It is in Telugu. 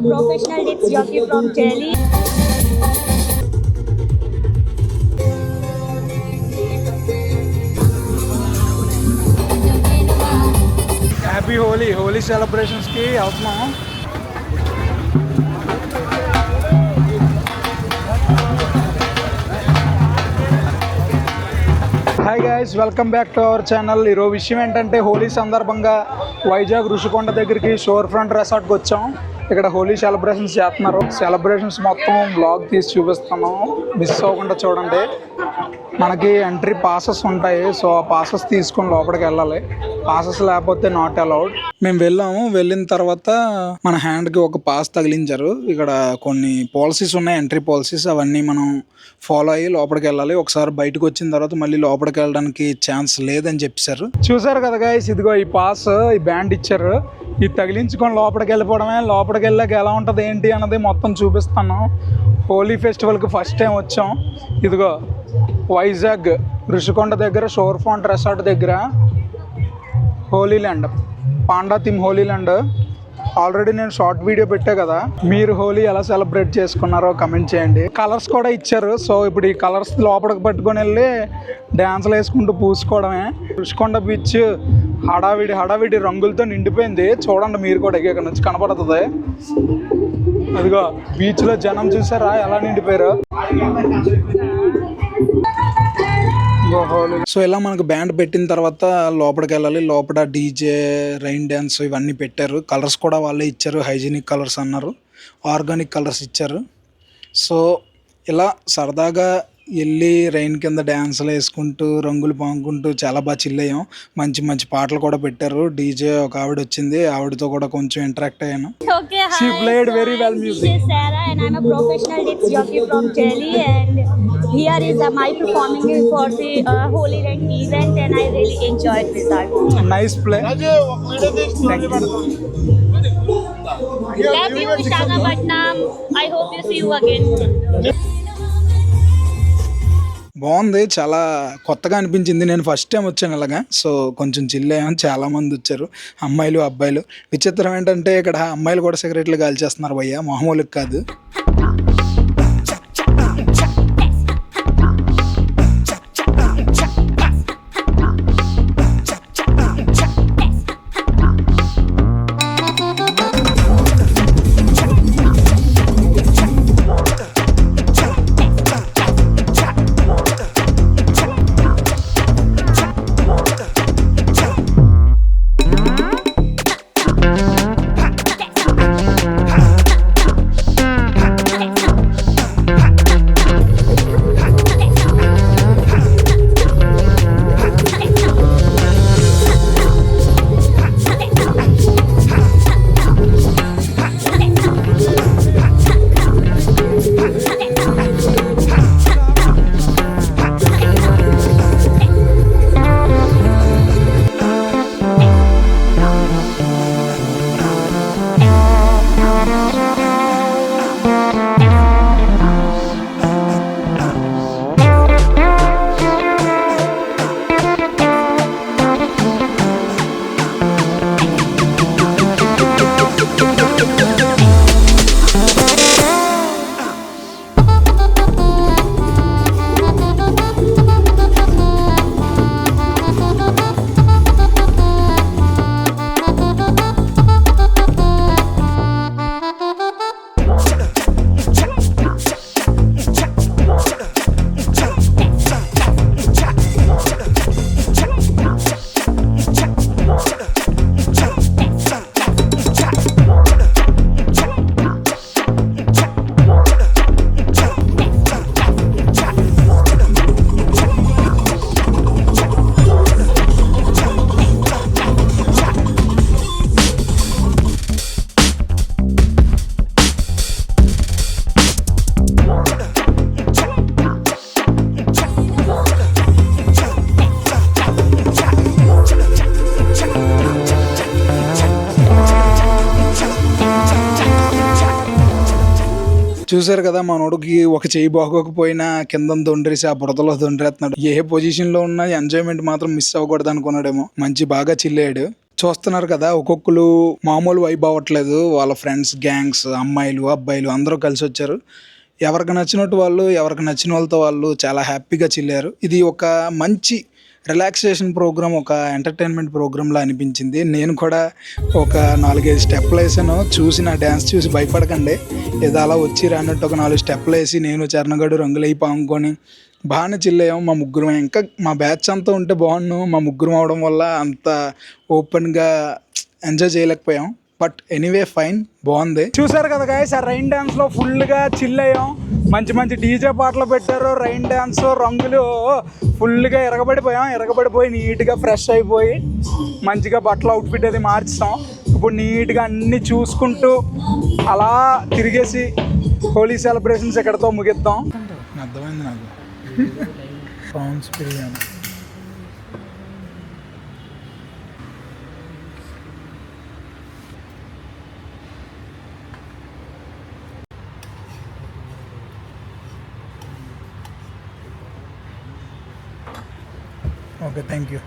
a professional disc jockey from Delhi. Happy Holi సెలబ్రేషన్స్కి అవుతున్నాం. Hi guys, welcome back to our channel. ఈరోజు విషయం ఏంటంటే హోలీ సందర్భంగా వైజాగ్ ఋషికొండ దగ్గరికి షోర్ ఫ్రంట్ రిసార్ట్కి వచ్చాం. ఇక్కడ హోలీ సెలబ్రేషన్స్ చేస్తున్నారు. సెలబ్రేషన్స్ మొత్తం బ్లాగ్ తీసి చూపిస్తాను, మిస్ అవ్వకుండా చూడండి. మనకి ఎంట్రీ పాసెస్ ఉంటాయి, సో ఆ పాసెస్ తీసుకొని లోపలికి వెళ్ళాలి. పాసెస్ లేకపోతే నాట్ అలౌడ్. మేము వెళ్ళిన తర్వాత మన హ్యాండ్కి ఒక పాస్ తగిలించారు. ఇక్కడ కొన్ని పాలసీస్ ఉన్నాయి, ఎంట్రీ పాలసీస్, అవన్నీ మనం ఫాలో అయ్యి లోపలికి వెళ్ళాలి. ఒకసారి బయటకు వచ్చిన తర్వాత మళ్ళీ లోపలికి వెళ్ళడానికి ఛాన్స్ లేదని చెప్పారు. చూసారు కదా గైస్, ఇదిగో ఈ పాస్, ఈ బ్యాండ్ ఇచ్చారు. ఇది తగిలించుకొని లోపలికి వెళ్ళిపోవడమే. లోపలికి వెళ్ళాక ఎలా ఉంటుంది ఏంటి అన్నది మొత్తం చూపిస్తాను. హోలీ ఫెస్టివల్కి ఫస్ట్ టైం వచ్చాం. ఇదిగో వైజాగ్ ఋషికొండ దగ్గర షోర్ ఫ్రంట్ రిసార్ట్ దగ్గర Holi land, panda theme Holi land. Already నేను షార్ట్ వీడియో పెట్టా కదా, మీరు హోలీ ఎలా సెలబ్రేట్ చేసుకున్నారో కమెంట్ చేయండి. కలర్స్ కూడా ఇచ్చారు. సో ఇప్పుడు ఈ కలర్స్ లోపలికి పట్టుకొని వెళ్ళి డ్యాన్స్లు వేసుకుంటూ పూసుకోవడమే. ఋషికొండ బీచ్ హడావిడి రంగులతో నిండిపోయింది. చూడండి మీరు కూడా, ఇక్కడ నుంచి కనపడుతుంది. అదిగో బీచ్లో జనం చూసారా ఎలా నిండిపోయారు. సో ఇలా మనకు బ్యాండ్ పెట్టిన తర్వాత లోపలికి వెళ్ళాలి. లోపల డీజే, రైన్ డ్యాన్స్ ఇవన్నీ పెట్టారు. కలర్స్ కూడా వాళ్ళే ఇచ్చారు. హైజీనిక్ కలర్స్ అన్నారు, ఆర్గానిక్ కలర్స్ ఇచ్చారు. సో ఇలా సరదాగా వెళ్ళి రైన్ కింద డ్యాన్సులు వేసుకుంటూ రంగులు పాముకుంటూ చాలా బాగా చిల్ అయ్యాం. మంచి పాటలు కూడా పెట్టారు. డీజే ఒక ఆవిడ వచ్చింది, ఆవిడతో కూడా కొంచెం ఇంటరాక్ట్ అయ్యాను. Okay, hi. She played very well music. This is Sarah and I'm a professional disc jockey from Delhi, and here is my performing for the Holy Red event, and I really enjoyed with that. Nice play. Thank you. Love you, Visakhapatnam. I hope you see you again. బాగుంది, చాలా కొత్తగా అనిపించింది. నేను ఫస్ట్ టైం వచ్చాను ఇలాగా. సో కొంచెం చిల్ అయ్యాను. చాలా మంది వచ్చారు, అమ్మాయిలు అబ్బాయిలు. విచిత్రం ఏంటంటే ఇక్కడ అమ్మాయిలు కూడా సిగరెట్లు కాల్చేస్తున్నారు భయ్య, మామూలుగా కాదు. చూసారు కదా, మనోడికి ఒక చేయి బాగోకపోయినా కింద దొండరేసి ఆ బురదలో దొండరేస్తున్నాడు. ఏ పొజిషన్ లో ఉన్నా ఎంజాయ్మెంట్ మాత్రం మిస్ అవ్వకూడదు అనుకున్నాడేమో. మంచి బాగా చిల్లాడు. చూస్తున్నారు కదా, ఒక్కొక్కరు మామూలు వైబ్ అవ్వట్లేదు. వాళ్ళ ఫ్రెండ్స్, గ్యాంగ్స్, అమ్మాయిలు, అబ్బాయిలు అందరూ కలిసి వచ్చారు. ఎవరికి నచ్చినట్టు వాళ్ళు, ఎవరికి నచ్చిన వాళ్ళతో వాళ్ళు చాలా హ్యాపీగా చిల్లారు. ఇది ఒక మంచి రిలాక్సేషన్ ప్రోగ్రామ్, ఒక ఎంటర్టైన్మెంట్ ప్రోగ్రాంలా అనిపించింది. నేను కూడా ఒక 4-5 స్టెప్లు వేసాను. చూసి నా డ్యాన్స్ చూసి భయపడకండి, ఏదో అలా వచ్చి రానట్టు ఒక 4 స్టెప్లు వేసి నేను చరణగడు రంగులై పాముకొని బాగానే చిల్లయ్యాం మా ముగ్గురం. ఇంకా మా బ్యాచ్ అంతా ఉంటే బాగున్నాను, మా ముగ్గురం అవడం వల్ల అంత ఓపెన్గా ఎంజాయ్ చేయలేకపోయాం. బట్ ఎనీవే ఫైన్, బాగుంది. చూసారు కదా గైస్, ఆ రైన్ డ్యాన్స్లో ఫుల్గా చిల్ అయ్యాం. మంచి మంచి డీజే పాటలు పెట్టారు, రైన్ డ్యాన్స్, రంగులు, ఫుల్గా ఎరగబడిపోయి నీట్గా ఫ్రెష్ అయిపోయి మంచిగా బట్టలు అవుట్ఫిట్ అది మార్చాం. ఇప్పుడు నీట్గా అన్నీ చూసుకుంటూ అలా తిరిగేసి హోలీ సెలబ్రేషన్స్ ఎక్కడితో ముగిద్దాం. అర్థమైంది నాకు. Prawns biryani okay, thank you.